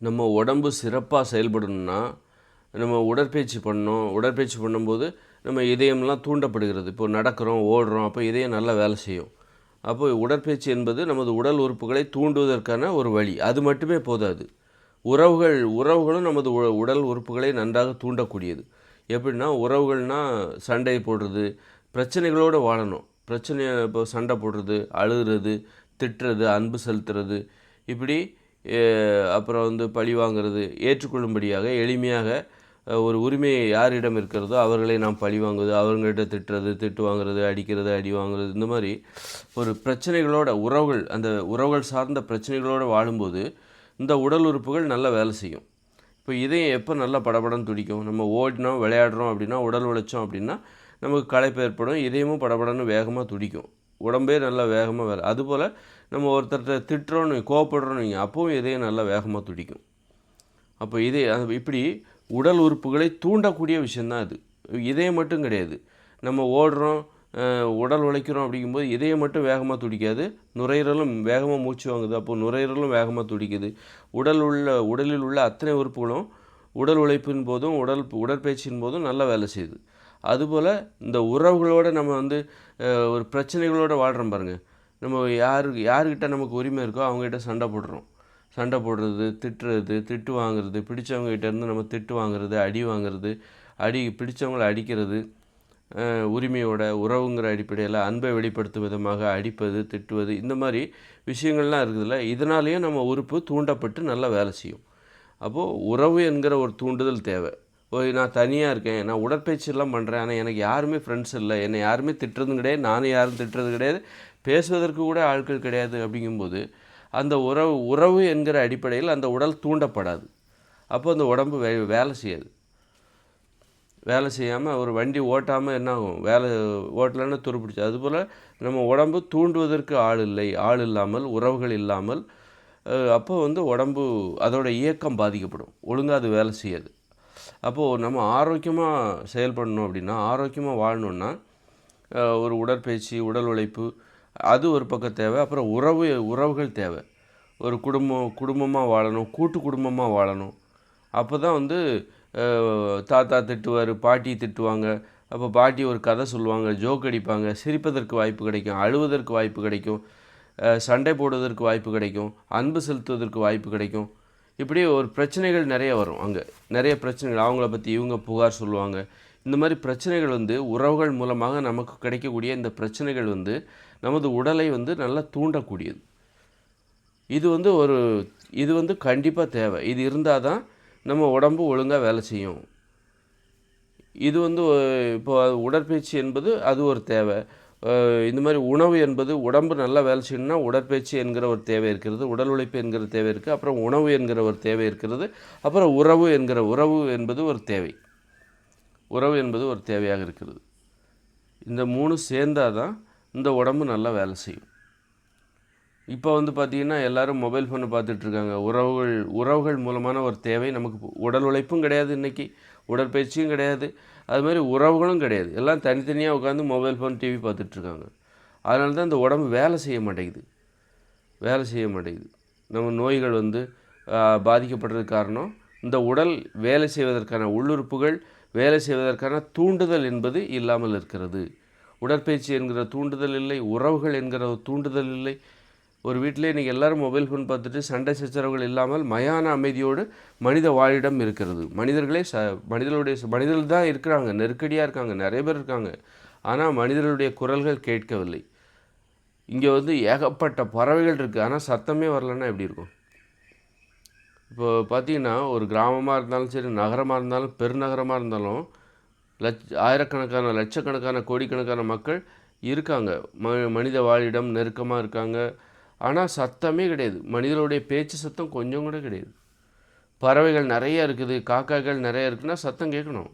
நம்ம உடம்பு சிறப்பாக செயல்படணும்னா, நம்ம உடற்பயிற்சி பண்ணணும். உடற்பயிற்சி பண்ணும்போது நம்ம இதயம்லாம் தூண்டப்படுகிறது. இப்போ நடக்கிறோம், ஓடுறோம், அப்போ இதயம் நல்லா வேலை செய்யும். அப்போ உடற்பயிற்சி என்பது நமது உடல் உறுப்புகளை தூண்டுவதற்கான ஒரு வழி. அது மட்டுமே போதாது. உறவுகளும் நமது உடல் உறுப்புகளை நன்றாக தூண்டக்கூடியது. எப்படின்னா, உறவுகள்னால் சண்டை போடுறது, பிரச்சனைகளோடு வாழணும். இப்போ சண்டை போடுறது, அழுகிறது, திட்டுறது, அன்பு செலுத்துறது, இப்படி அப்புறம் பழி வாங்கிறது, ஏற்றுக்கொள்ளும்படியாக எளிமையாக ஒரு உரிமை யாரிடம் இருக்கிறதோ அவர்களை நாம் பழி வாங்குவது, அவங்ககிட்ட திட்டுறது, திட்டு வாங்குறது, அடிக்கிறது, அடி வாங்குறது, இந்த மாதிரி ஒரு பிரச்சனைகளோட அந்த உறவுகள் சார்ந்த பிரச்சனைகளோடு வாழும்போது இந்த உடல் உறுப்புகள் நல்லா வேலை செய்யும். இப்போ இதயம் எப்போ நல்லா படபடன்னு துடிக்கும்? நம்ம ஓடினோம், விளையாடுறோம் அப்படின்னா, உடல் உழைச்சோம் அப்படின்னா நமக்கு களைப்பு ஏற்படும், இதயமும் படபடன்னு வேகமாக துடிக்கும், உடம்பே நல்லா வேகமாக வேலை. அதுபோல் நம்ம ஒருத்தர்கிட்ட திட்டுறோன்னு கோவப்படுறோன்னு வைங்க, அப்போவும் இதயம் நல்லா வேகமாக துடிக்கும். அப்போ இப்படி உடல் உறுப்புகளை தூண்டக்கூடிய விஷயந்தான் அது. இதயம் மட்டும் கிடையாது. நம்ம ஓடுறோம், உடல் உழைக்கிறோம் அப்படிங்கும்போது இதயம் மட்டும் வேகமாக துடிக்காது, நுரையீரலும் வேகமாக மூச்சு வாங்குது, அப்போது நுரையீரலும் வேகமாக துடிக்குது. உடலில் உள்ள அத்தனை உறுப்புகளும் உடல் உழைப்பின் போதும் உடற்பயிற்சியின் போதும் நல்லா வேலை செய்யுது. அதுபோல் இந்த உறவுகளோடு நம்ம ஒரு பிரச்சனைகளோடு வாழ்கிறோம் பாருங்கள். நம்ம யாருக்கிட்ட நமக்கு உரிமை இருக்கோ அவங்ககிட்ட சண்டை போடுறது, திட்டுறது, திட்டு வாங்குறது, பிடிச்சவங்ககிட்டேருந்து நம்ம திட்டு வாங்குறது, அடி வாங்குறது, பிடிச்சவங்களை அடிக்கிறது, உரிமையோட உறவுங்கிற அடிப்படையில் அன்பை வெளிப்படுத்தும் விதமாக அடிப்பது, திட்டுவது, இந்த மாதிரி விஷயங்கள்லாம் இருக்குதுல்ல. இதனாலேயும் நம்ம உறுப்பு தூண்டப்பட்டு நல்லா வேலை செய்யும். அப்போது உறவு என்கிற ஒரு தூண்டுதல் தேவை. நான் தனியாக இருக்கேன், நான் உடற்பயிற்சியெல்லாம் பண்ணுறேன், ஆனால் எனக்கு யாருமே ஃப்ரெண்ட்ஸ் இல்லை, என்னை யாருமே திட்டுறதும் கிடையாது, நானும் யாரும் திட்டுறது கிடையாது, பேசுவதற்கு கூட ஆட்கள் கிடையாது. அப்படிங்கும்போது அந்த உறவு என்கிற அடிப்படையில் அந்த உடல் தூண்டப்படாது. அப்போ அந்த உடம்பு வேலை செய்யாது. வேலை செய்யாமல் ஒரு வண்டி ஓட்டாமல் என்ன ஆகும்? ஓட்டலைன்னா துருப்பிடிச்சு. அதுபோல் நம்ம உடம்பு தூண்டுவதற்கு ஆள் இல்லாமல், உறவுகள் இல்லாமல், அப்போ உடம்பு அதோட இயக்கம் பாதிக்கப்படும், ஒழுங்காக அது வேலை செய்யாது. அப்போது நம்ம ஆரோக்கியமாக செயல்படணும் அப்படின்னா, ஆரோக்கியமாக வாழணுன்னா ஒரு உடற்பயிற்சி, உடல் உழைப்பு, அது ஒரு பக்கம் தேவை. அப்புறம் உறவுகள் தேவை. ஒரு குடும்பமாக வாழணும், கூட்டு குடும்பமாக வாழணும். அப்போ தான் தாத்தா திட்டுவார், பாட்டி திட்டுவாங்க. அப்போ பாட்டி ஒரு கதை சொல்லுவாங்க, ஜோக் அடிப்பாங்க, சிரிப்பதற்கு வாய்ப்பு கிடைக்கும், அழுவதற்கு வாய்ப்பு கிடைக்கும், சண்டை போடுவதற்கு வாய்ப்பு கிடைக்கும், அன்பு செலுத்துவதற்கு வாய்ப்பு கிடைக்கும். இப்படி ஒரு பிரச்சனைகள் நிறைய வரும். அங்கே நிறைய பிரச்சனைகள், அவங்கள பற்றி இவங்க புகார் சொல்லுவாங்க. இந்த மாதிரி பிரச்சனைகள் உறவுகள் மூலமாக நமக்கு கிடைக்கக்கூடிய இந்த பிரச்சனைகள் நமது உடலை நல்லா தூண்டக்கூடியது. இது கண்டிப்பாக தேவை. இது இருந்தால் தான் நம்ம உடம்பு ஒழுங்காக வேலை செய்யும். இது இப்போ உடற்பயிற்சி என்பது அது ஒரு தேவை. இந்த மாதிரி உணவு என்பது உடம்பு நல்லா வேலை செய்யணும்னா உடற்பயிற்சி என்கிற ஒரு தேவை இருக்கிறது, உடல் உழைப்பு என்கிற தேவை இருக்குது, அப்புறம் உணவு என்கிற ஒரு தேவை இருக்கிறது, அப்புறம் உறவு என்பது ஒரு தேவை. உறவு என்பது ஒரு தேவையாக இருக்கிறது. இந்த 3 சேர்ந்தால் தான் இந்த உடம்பு நல்லா வேலை செய்யும். இப்போ பார்த்திங்கன்னா எல்லோரும் மொபைல் ஃபோனை பார்த்துட்ருக்காங்க. உறவுகள் மூலமான ஒரு தேவை நமக்கு. உடல் உழைப்பும் கிடையாது, இன்றைக்கி உடற்பயிற்சியும் கிடையாது, அது மாதிரி உறவுகளும் கிடையாது. எல்லாம் தனித்தனியாக உட்காந்து மொபைல் ஃபோன், டிவி பார்த்துட்ருக்காங்க. அதனால தான் இந்த உடம்பு வேலை செய்ய மாட்டேங்குது. நம்ம நோய்கள் பாதிக்கப்படுறதுக்கு காரணம் இந்த உடல் வேலை செய்வதற்கான உள்ளுறுப்புகள் வேலை செய்வதற்கான தூண்டுதல் என்பது இல்லாமல் இருக்கிறது. உடற்பயிற்சி என்கிற தூண்டுதல் இல்லை, உறவுகள் என்கிற தூண்டுதல் இல்லை. ஒரு வீட்டிலே இன்றைக்கி எல்லோரும் மொபைல் ஃபோன் பார்த்துட்டு சண்டை சச்சரவுகள் இல்லாமல் மயான அமைதியோடு மனித வாழிடம் இருக்கிறது. மனிதர்கள் தான் இருக்கிறாங்க, நெருக்கடியாக இருக்காங்க, நிறைய பேர் இருக்காங்க. ஆனால் மனிதர்களுடைய குரல்கள் கேட்கவில்லை. இங்கே ஏகப்பட்ட பறவைகள் இருக்குது, ஆனால் சத்தமே வரலன்னா எப்படி இருக்கும்? இப்போ பார்த்திங்கன்னா ஒரு கிராமமாக இருந்தாலும் சரி, நகரமாக இருந்தாலும், பெருநகரமாக இருந்தாலும் ஆயிரக்கணக்கான, லட்சக்கணக்கான, கோடிக்கணக்கான மக்கள் இருக்காங்க. மனித வாழிடம் நெருக்கமாக இருக்காங்க. ஆனால் சத்தமே கிடையாது. மனிதர்களுடைய பேச்சு சத்தம் கொஞ்சம் கூட கிடையாது. பறவைகள் நிறைய இருக்குது, காக்காக்கள் நிறைய இருக்குன்னா சத்தம் கேட்கணும்.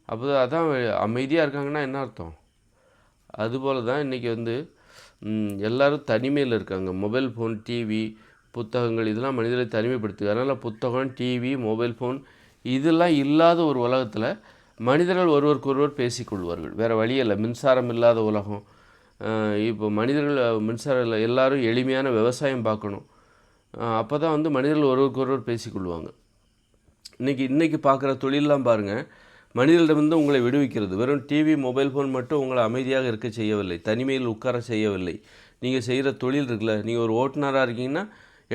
அப்போ அதான் அமைதியாக இருக்காங்கன்னா என்ன அர்த்தம்? அதுபோல் தான் இன்றைக்கி எல்லோரும் தனிமையில் இருக்காங்க. மொபைல் ஃபோன், டிவி, புத்தகங்கள், இதெல்லாம் மனிதரை தனிமைப்படுத்துது. அதனால் புத்தகம், டிவி, மொபைல் ஃபோன் இதெல்லாம் இல்லாத ஒரு உலகத்தில் மனிதர்கள் ஒருவருக்கொருவர் பேசிக்கொள்வார்கள். வேறு வழி இல்லை. மின்சாரம் இல்லாத உலகம். இப்போ மனிதர்கள் மின்சாரம் இல்லை, எல்லோரும் எளிமையான விவசாயம் பார்க்கணும். அப்போ தான் வந்து மனிதர்கள் ஒருவருக்கு ஒருவர் பேசிக்கொள்வாங்க. இன்றைக்கி பார்க்குற தொழிலெலாம் பாருங்கள், மனிதர்களிடமிருந்து உங்களை விடுவிக்கிறது. வெறும் டிவி, மொபைல் ஃபோன் மட்டும் உங்களை அமைதியாக இருக்க செய்யவில்லை, தனிமையில் உட்கார செய்யவில்லை. நீங்கள் செய்கிற தொழில் இருக்குல்ல, நீங்கள் ஒரு ஓட்டுநராக இருக்கீங்கன்னா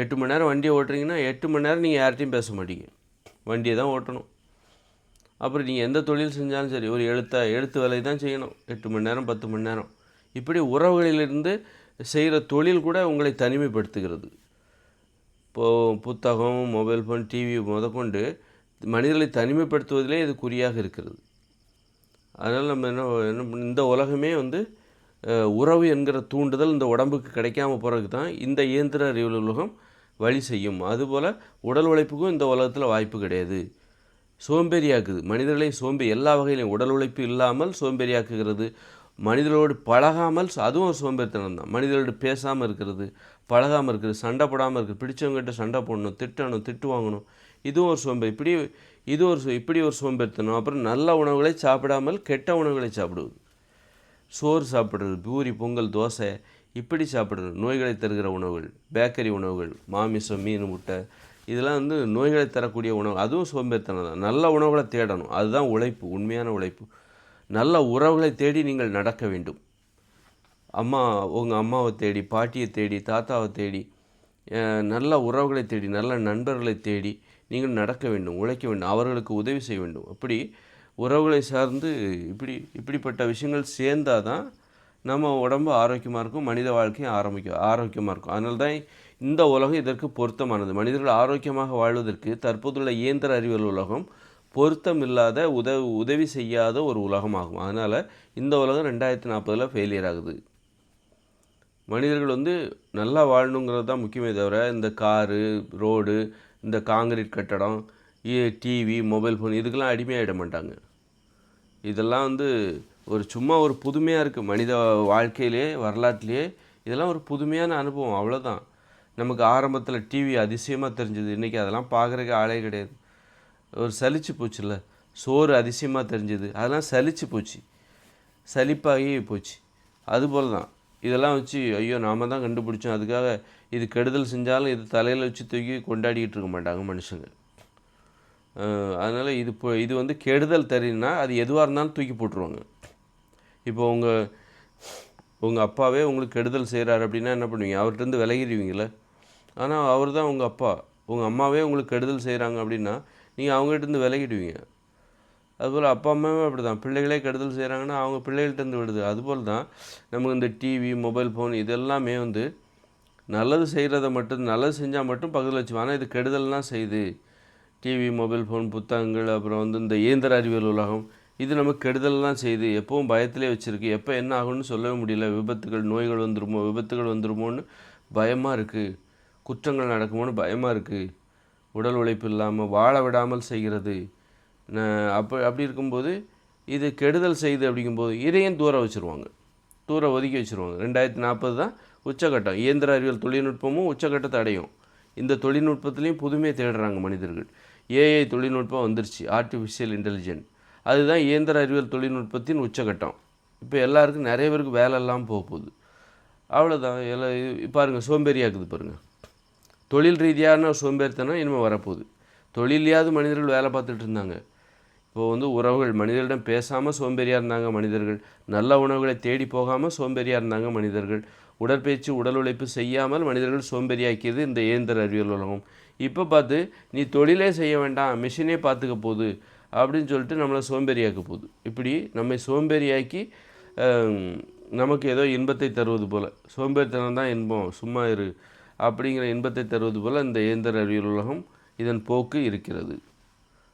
8 மணி நேரம் வண்டியை ஓட்டுறீங்கன்னா 8 மணி நேரம் நீங்கள் யார்கிட்டையும் பேச மாட்டீங்க, வண்டியை தான் ஓட்டணும். அப்புறம் நீங்கள் எந்த தொழில் செஞ்சாலும் சரி, ஒரு எழுத்து வேலை தான் செய்யணும் 8 மணி நேரம் 10 மணி நேரம். இப்படி உறவுகளிலிருந்து செய்கிற தொழில் கூட உங்களை தனிமைப்படுத்துகிறது. இப்போது புத்தகம், மொபைல் ஃபோன், டிவி முதற்கொண்டு மனிதர்களை தனிமைப்படுத்துவதிலே இது குறியாக இருக்கிறது. அதனால் நம்ம இந்த உலகமே வந்து உறவு என்கிற தூண்டுதல் இந்த உடம்புக்கு கிடைக்காம போகிறதுக்கு தான் இந்த இயந்திர அறிவியல் உலகம் வழி செய்யும். அதுபோல் உடல் உழைப்புக்கும் இந்த உலகத்தில் வாய்ப்பு கிடையாது. சோம்பேறியாக்குது மனிதர்களை, எல்லா வகையிலையும் உடல் உழைப்பு இல்லாமல் சோம்பேறியாக்குகிறது. மனிதர்களோடு பழகாமல், அதுவும் ஒரு சோம்பேறித்தனம் தான். மனிதர்களோடு பேசாமல் இருக்கிறது, பழகாமல் இருக்கிறது, சண்டை போடாமல் இருக்குது, பிடிச்சவங்ககிட்ட சண்டை போடணும், திட்டு வாங்கணும், இதுவும் ஒரு சோம்பேறி. இப்படி ஒரு சோம்பேறித்தனம். அப்புறம் நல்ல உணவுகளை சாப்பிடாமல் கெட்ட உணவுகளை சாப்பிடுவது, சோறு சாப்பிட்றது, பூரி, பொங்கல், தோசை இப்படி சாப்பிட்றது, நோய்களை தருகிற உணவுகள், பேக்கரி உணவுகள், மாமிசம், மீன், முட்டை, இதெல்லாம் வந்து நோய்களை தரக்கூடிய உணவு. அதுவும் சோம்பேறித்தனம் தான். நல்ல உணவுகளை தேடணும், அதுதான் உழைப்பு, உண்மையான உழைப்பு. நல்ல உறவுகளை தேடி நீங்கள் நடக்க வேண்டும். உங்கள் அம்மாவை தேடி, பாட்டியை தேடி, தாத்தாவை தேடி, நல்ல உறவுகளை தேடி, நல்ல நண்பர்களை தேடி நீங்கள் நடக்க வேண்டும், உழைக்க வேண்டும், அவர்களுக்கு உதவி செய்ய வேண்டும். அப்படி உறவுகளை சார்ந்து இப்படிப்பட்ட விஷயங்கள் சேர்ந்தால் தான் நம்ம உடம்பு ஆரோக்கியமாக இருக்கும், மனித வாழ்க்கையும் ஆரோக்கியமாக இருக்கும். அதனால தான் இந்த உலகம் இதற்கு பொருத்தமானது. மனிதர்கள் ஆரோக்கியமாக வாழ்வதற்கு தற்போதுள்ள இயந்திர அறிவியல் உலகம் பொருத்தம் இல்லாத, உதவி செய்யாத ஒரு உலகமாகும். அதனால் இந்த உலகம் 2040 ஃபெயிலியர் ஆகுது. மனிதர்கள் வந்து நல்லா வாழணுங்கிறது தான் முக்கியமே தவிர, இந்த காரு, ரோடு, இந்த காங்கிரீட் கட்டடம், டிவி, மொபைல் ஃபோன் இதுக்கெல்லாம் அடிமையாகிட மாட்டாங்க. இதெல்லாம் வந்து சும்மா ஒரு புதுமையாக இருக்குது மனித வாழ்க்கையிலே, வரலாற்றிலே. இதெல்லாம் ஒரு புதுமையான அனுபவம், அவ்வளோதான். நமக்கு ஆரம்பத்தில் டிவி அதிசயமாக தெரிஞ்சது, இன்றைக்கி அதெல்லாம் பார்க்குறதுக்கு ஆளே கிடையாது. ஒரு சலிச்சு போச்சுல்ல. சோறு அதிசயமாக தெரிஞ்சது, அதெல்லாம் சலிச்சு போச்சு, சலிப்பாகி போச்சு. அதுபோல் தான் இதெல்லாம் வச்சு ஐயோ நாம் தான் கண்டுபிடிச்சோம், அதுக்காக இது கெடுதல் செஞ்சாலும் இது தலையில் வச்சு தூக்கி கொண்டாடிக்கிட்டு இருக்க மாட்டாங்க மனுஷங்க. அதனால் இது வந்து கெடுதல் தெரியுன்னா அது எதுவாக இருந்தாலும் தூக்கி போட்டுருவாங்க. இப்போ உங்கள் அப்பாவே உங்களுக்கு கெடுதல் செய்கிறாரு அப்படின்னா என்ன பண்ணுவீங்க? அவர்கிட்டருந்து விலகிடுவீங்களே. ஆனால் அவர் தான் உங்கள் அப்பா. உங்கள் அம்மாவே உங்களுக்கு கெடுதல் செய்கிறாங்க அப்படின்னா நீங்கள் அவங்ககிட்டருந்து விலகிடுவீங்க. அதுபோல் அப்பா அம்மாவே அப்படி தான். பிள்ளைகளே கெடுதல் செய்கிறாங்கன்னா அவங்க பிள்ளைகள்கிட்டருந்து விடுது. அதுபோல் தான் நமக்கு இந்த டிவி, மொபைல் ஃபோன் இதெல்லாமே வந்து நல்லது செஞ்சால் மட்டும் பக்கத்தில் வச்சுவோம். ஆனால் இது கெடுதல்லாம் செய்யுது. டிவி, மொபைல் ஃபோன், புத்தகங்கள், அப்புறம் வந்து இந்த இயந்திர அறிவியல் உலகம் இது நமக்கு கெடுதல்லாம் செய்யுது. எப்பவும் பயத்திலே வச்சுருக்கு. எப்போ என்ன ஆகும்னு சொல்லவே முடியல. நோய்கள் வந்துருமோன்னு பயமாக இருக்குது. குற்றங்கள் நடக்குமோன்னு பயமாக இருக்குது. உடல் உழைப்பு இல்லாமல் வாழ விடாமல் செய்கிறது. அப்படி இருக்கும்போது இது கெடுதல் செய்யுது. அப்படிங்கும்போது இதையும் தூரம் ஒதுக்கி வச்சுருவாங்க. 2040 தான் உச்சக்கட்டம். இயந்திர அறிவியல் தொழில்நுட்பமும் உச்சக்கட்டத்தை அடையும். இந்த தொழில்நுட்பத்துலேயும் புதுமையை தேடுறாங்க மனிதர்கள். ஏஐ தொழில்நுட்பம் வந்துருச்சு, ஆர்டிஃபிஷியல் இன்டெலிஜென்ட். அதுதான் இயந்திர அறிவியல் தொழில்நுட்பத்தின் உச்சக்கட்டம். இப்போ எல்லாருக்கும் நிறைய பேருக்கு வேலை இல்லாமல் போகுது. அவ்வளோதான். பாருங்கள், சோம்பேறியாக்குது பாருங்கள். தொழில் ரீதியான சோம்பேறித்தனம் இனிமேல் வரப்போகுது. தொழிலையாவது மனிதர்கள் வேலை பார்த்துட்டு இருந்தாங்க. இப்போது வந்து உறவுகள், மனிதர்களிடம் பேசாமல் சோம்பேறியாக இருந்தாங்க மனிதர்கள். நல்ல உணவுகளை தேடி போகாமல் சோம்பேறியாக இருந்தாங்க மனிதர்கள். உடற்பயிற்சி, உடல் உழைப்பு செய்யாமல் மனிதர்கள் சோம்பேறியாக்கியது இந்த இயந்திர அறிவியல் உலகம். இப்போ பார்த்து நீ தொழிலே செய்ய வேண்டாம், மிஷினே பார்த்துக்க போகுது அப்படின்னு சொல்லிட்டு நம்மளை சோம்பேறியாக்க போகுது. இப்படி நம்மை சோம்பேறியாக்கி நமக்கு ஏதோ இன்பத்தை தருவது போல், சோம்பேறித்தனம் தான் இன்பம், சும்மா இரு அப்படிங்கிற இன்பத்தை தருவது போல் இந்த இயந்திர அறிவியல் உலகம் இதன் போக்கு இருக்கிறது.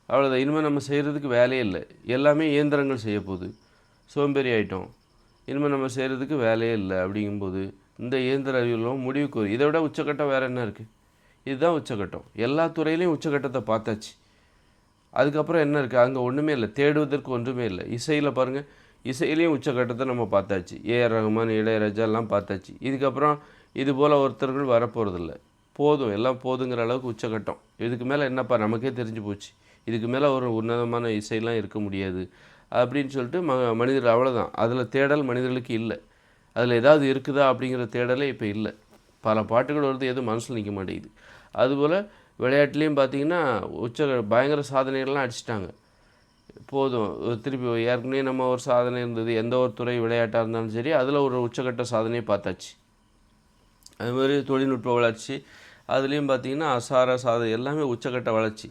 அவ்வளோதான். இனிமேல் நம்ம செய்கிறதுக்கு வேலையே இல்லை, எல்லாமே இயந்திரங்கள் செய்ய போகுது. சோம்பேறி ஆகிட்டோம், இனிமேல் நம்ம செய்கிறதுக்கு வேலையே இல்லை. அப்படிங்கும்போது இந்த இயந்திர அறிவியலும் முடிவுக்கு வரும். இதை விட உச்சக்கட்டம் வேறு என்ன இருக்குது? இதுதான் உச்சக்கட்டம். எல்லா துறையிலையும் உச்சக்கட்டத்தை பார்த்தாச்சு. அதுக்கப்புறம் என்ன இருக்குது? அங்கே ஒன்றுமே இல்லை, தேடுவதற்கு ஒன்றுமே இல்லை. இசையில் பாருங்கள், இசையிலையும் உச்சக்கட்டத்தை நம்ம பார்த்தாச்சு. ஏஆர் ரஹ்மான், இளையராஜா எல்லாம் பார்த்தாச்சு. இதுக்கப்புறம் இது போல் ஒருத்தர்கள் வரப்போகிறதில்ல. போதும், எல்லாம் போதுங்கிற அளவுக்கு உச்சக்கட்டம். இதுக்கு மேலே என்னப்பா, நமக்கே தெரிஞ்சு போச்சு, இதுக்கு மேலே ஒரு உன்னதமான இசையெல்லாம் இருக்க முடியாது அப்படின்னு சொல்லிட்டு மனிதர்கள் அவ்வளோதான். அதில் தேடல் மனிதர்களுக்கு இல்லை. அதில் ஏதாவது இருக்குதா அப்படிங்கிற தேடலே இப்போ இல்லை. பல பாட்டுகள் வருது, எதுவும் மனசில் நிற்க மாட்டேங்குது. அதுபோல் விளையாட்டுலேயும் பார்த்திங்கன்னா பயங்கர சாதனைகள்லாம் அடிச்சிட்டாங்க. போதும் திருப்பி ஏற்கனவே நம்ம ஒரு சாதனை இருந்தது, எந்த ஒரு துறை விளையாட்டாக இருந்தாலும் சரி அதில் ஒரு உச்சக்கட்ட சாதனையை பார்த்தாச்சு. அதுமாதிரி தொழில்நுட்ப வளர்ச்சி அதுலேயும் பார்த்திங்கன்னா அசார சாதனை எல்லாமே உச்சக்கட்ட வளர்ச்சி.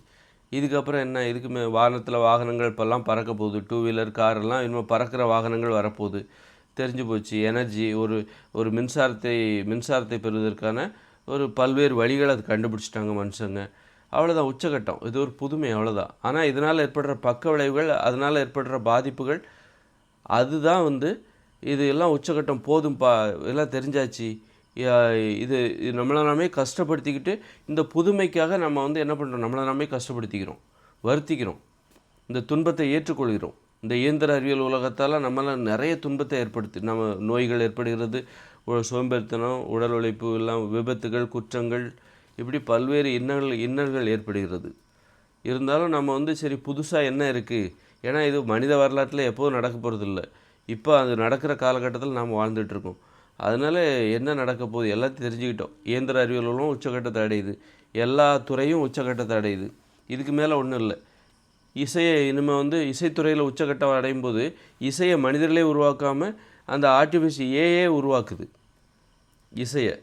இதுக்கப்புறம் என்ன, இதுக்கு வாகனத்தில் வாகனங்கள் இப்போல்லாம் பறக்க போகுது, 2 வீலர் காரெல்லாம் இன்னும் பறக்கிற வாகனங்கள் வரப்போகுது, தெரிஞ்சு போச்சு. எனர்ஜி ஒரு மின்சாரத்தை பெறுவதற்கான ஒரு பல்வேறு வழிகளை அது கண்டுபிடிச்சிட்டாங்க மனுஷங்க. அவ்வளோதான் உச்சக்கட்டம். இது ஒரு புதுமை, அவ்வளோதான். ஆனால் இதனால் ஏற்படுற பக்க விளைவுகள், அதனால் ஏற்படுற பாதிப்புகள், அதுதான் இது எல்லாம் உச்சக்கட்டம். போதும்பா, எல்லாம் தெரிஞ்சாச்சு. இது நம்மளை நாமே கஷ்டப்படுத்திக்கிட்டு இந்த புதுமைக்காக நம்ம என்ன பண்ணுறோம், நம்மளை நாமே கஷ்டப்படுத்திக்கிறோம், வருத்திக்கிறோம், இந்த துன்பத்தை ஏற்றுக்கொள்கிறோம். இந்த இயந்திர அறிவியல் உலகத்தால் நம்மளால் நிறைய துன்பத்தை நம்ம நோய்கள் ஏற்படுகிறது, சோம்பேறித்தனம், உடல் உழைப்பு எல்லாம், விபத்துகள், குற்றங்கள், இப்படி பல்வேறு இன்னல்கள் ஏற்படுகிறது. இருந்தாலும் நம்ம சரி புதுசாக என்ன இருக்குது, ஏன்னா இது மனித வரலாற்றில் எப்போதும் நடக்க போகிறதில்ல, இப்போ அது நடக்கிற காலகட்டத்தில் நாம் வாழ்ந்துட்டுருக்கோம். அதனால் என்ன நடக்க போகுது எல்லாத்தையும் தெரிஞ்சுக்கிட்டோம். இயந்திர அறிவியலும் உச்சக்கட்டத்தை அடையுது, எல்லா துறையும் உச்சக்கட்டத்தை அடையுது. இதுக்கு மேலே ஒன்றும் இல்லை. இசையை இனிமேல் இசைத்துறையில் உச்சக்கட்டம் அடையும் போது இசையை மனிதர்களே உருவாக்காமல் அந்த ஆர்டிஃபிஷியல் ஏஏ உருவாக்குது இசையை.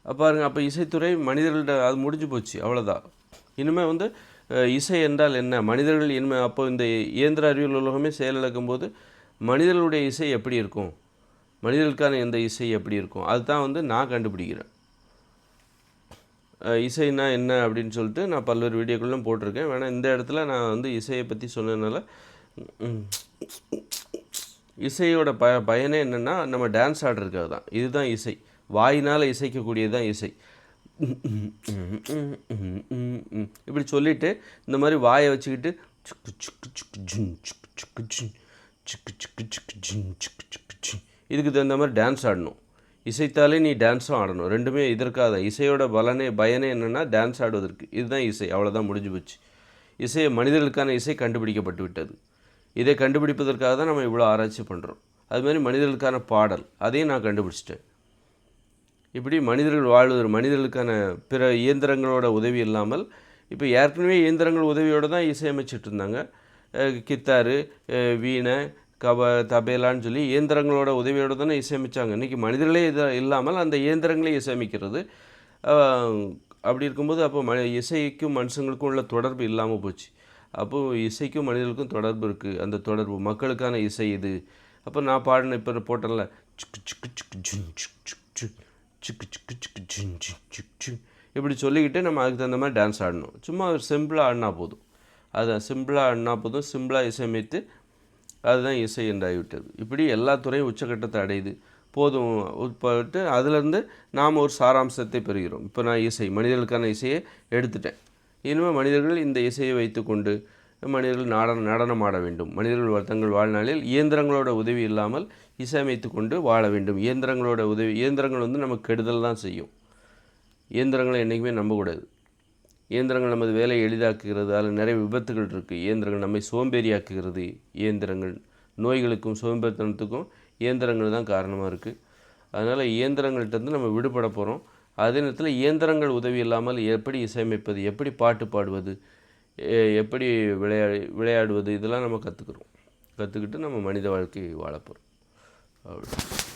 பாருங்க, அப்போ இசைத்துறை மனிதர்கள்ட்ட அது முடிஞ்சு போச்சு, அவ்வளோதான். இனிமேல் இசை என்றால் என்ன, மனிதர்கள் இனிமேல் அப்போ இந்த இயந்திர அறிவியல் உலகமே செயலிழக்கும் போது மனிதர்களுடைய இசை எப்படி இருக்கும், மனிதர்களுக்கான எந்த இசை எப்படி இருக்கும், அதுதான் நான் கண்டுபிடிக்கிறேன். இசைனா என்ன அப்படின்னு சொல்லிட்டு நான் பல்வேறு வீடியோக்களும் போட்டிருக்கேன். வேணால் இந்த இடத்துல நான் இசையை பற்றி சொன்னதுனால, இசையோட பயனே என்னென்னா நம்ம டான்ஸ் ஆடுறதுக்காக தான். இதுதான் இசை, வாயினால் இசைக்கக்கூடியது தான் இசை. இப்படி சொல்லிவிட்டு இந்த மாதிரி வாயை வச்சுக்கிட்டு இதுக்கு தகுந்த மாதிரி டான்ஸ் ஆடணும். இசைத்தாலே நீ டான்ஸும் ஆடணும், ரெண்டுமே இதற்காக தான். இசையோட பயனே என்னென்னா டான்ஸ் ஆடுவதற்கு. இதுதான் இசை, அவ்வளோதான், முடிஞ்சு போச்சு. இசையை மனிதர்களுக்கான இசை கண்டுபிடிக்கப்பட்டு விட்டது. இதை கண்டுபிடிப்பதற்காக தான் நம்ம இவ்வளோ ஆராய்ச்சி பண்ணுறோம். அதுமாதிரி மனிதர்களுக்கான பாடல், அதையும் நான் கண்டுபிடிச்சிட்டேன். இப்படி மனிதர்கள் வாழ்வதற்கு மனிதர்களுக்கான பிற இயந்திரங்களோட உதவி இல்லாமல், இப்போ ஏற்கனவே இயந்திரங்கள் உதவியோடு தான் இசையமைச்சிட்டு இருந்தாங்க. கித்தாரு, வீணை, தபேலான்னு சொல்லி இயந்திரங்களோட உதவியோடு தானே இசையமைச்சாங்க. இன்றைக்கி மனிதர்களே இல்லாமல் அந்த இயந்திரங்களே இசையமைக்கிறது. அப்படி இருக்கும்போது அப்போ இசைக்கும் மனுஷங்களுக்கும் உள்ள தொடர்பு இல்லாமல் போச்சு. அப்போது இசைக்கும் மனிதர்களுக்கும் தொடர்பு இருக்குது. அந்த தொடர்பு மக்களுக்கான இசை இது. அப்போ நான் பாடின இப்போ போட்டேன்ல, இப்படி சொல்லிக்கிட்டு நம்ம அதுக்கு தகுந்த மாதிரி டான்ஸ் ஆடணும். சும்மா சிம்பிளாக ஆடினா போதும், அதுதான் சிம்பிளாக ஆடினா போதும். சிம்பிளாக இசையமைத்து அதுதான் இசை என்றாகிவிட்டது. இப்படி எல்லா துறையும் உச்சக்கட்டத்தை அடையுது. போதும் உட்பட்டு அதிலேருந்து நாம் ஒரு சாராம்சத்தை பெறுகிறோம். இப்போ நான் மனிதர்களுக்கான இசையை எடுத்துட்டேன். இனிமேல் மனிதர்கள் இந்த இசையை வைத்துக்கொண்டு மனிதர்கள் நடனம் ஆட வேண்டும். மனிதர்கள் தங்கள் வாழ்நாளில் இயந்திரங்களோட உதவி இல்லாமல் இசையமைத்து கொண்டு வாழ வேண்டும். இயந்திரங்கள் நமக்கு கெடுதல் தான் செய்யும். இயந்திரங்களை என்றைக்குமே நம்பக்கூடாது. இயந்திரங்கள் நமது வேலையை எளிதாக்குகிறது, அதில் நிறைய விபத்துகள் இருக்குது. இயந்திரங்கள் நம்மை சோம்பேறியாக்குகிறது. இயந்திரங்கள் நோய்களுக்கும் சோம்பேறித்தனத்துக்கும் இயந்திரங்கள் தான் காரணமாக இருக்குது. அதனால் இயந்திரங்கள்கிட்ட நம்ம விடுபட போகிறோம். அதே நேரத்தில் இயந்திரங்கள் உதவி இல்லாமல் எப்படி இசையமைப்பது, எப்படி பாட்டு பாடுவது, எப்படி விளையாடுவது, இதெல்லாம் நம்ம கற்றுக்குறோம். கற்றுக்கிட்டு நம்ம மனித வாழ்க்கை வாழ போகிறோம். அவ்வளோ.